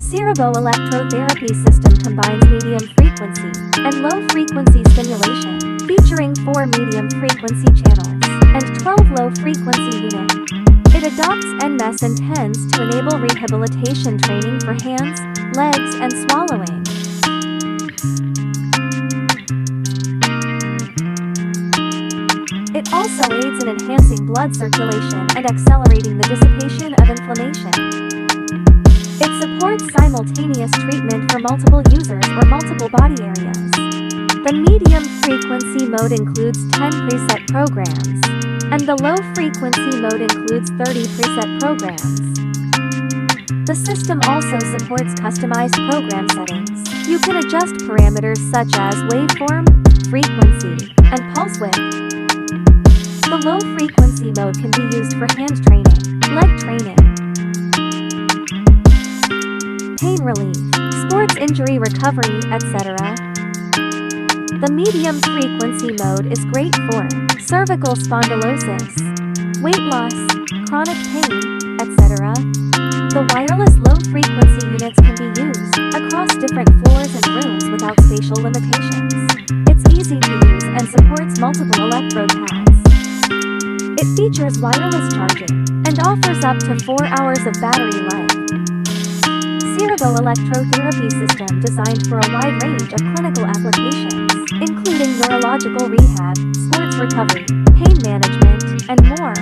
Syrebo Electrotherapy system combines medium frequency and low frequency stimulation, featuring 4 medium frequency channels and 12 low frequency units. It adopts NMES and TENS to enable rehabilitation training for hands, legs, and swallowing. It also aids in enhancing blood circulation and accelerating the dissipation of inflammation. It supports simultaneous treatment for multiple users or multiple body areas. The medium frequency mode includes 10 preset programs, and the low frequency mode includes 30 preset programs. The system also supports customized program settings. You can adjust parameters such as waveform, frequency, and pulse width. The low frequency mode can be used for hand training, leg training, pain relief, sports injury recovery, etc. The medium frequency mode is great for cervical spondylosis, weight loss, chronic pain, etc. The wireless low frequency units can be used across different floors and rooms without spatial limitations. It's easy to use and supports multiple electrode pads. It features wireless charging and offers up to 4 hours of battery life. Syrebo Electrotherapy system designed for a wide range of clinical applications, including neurological rehab, sports recovery, pain management, and more.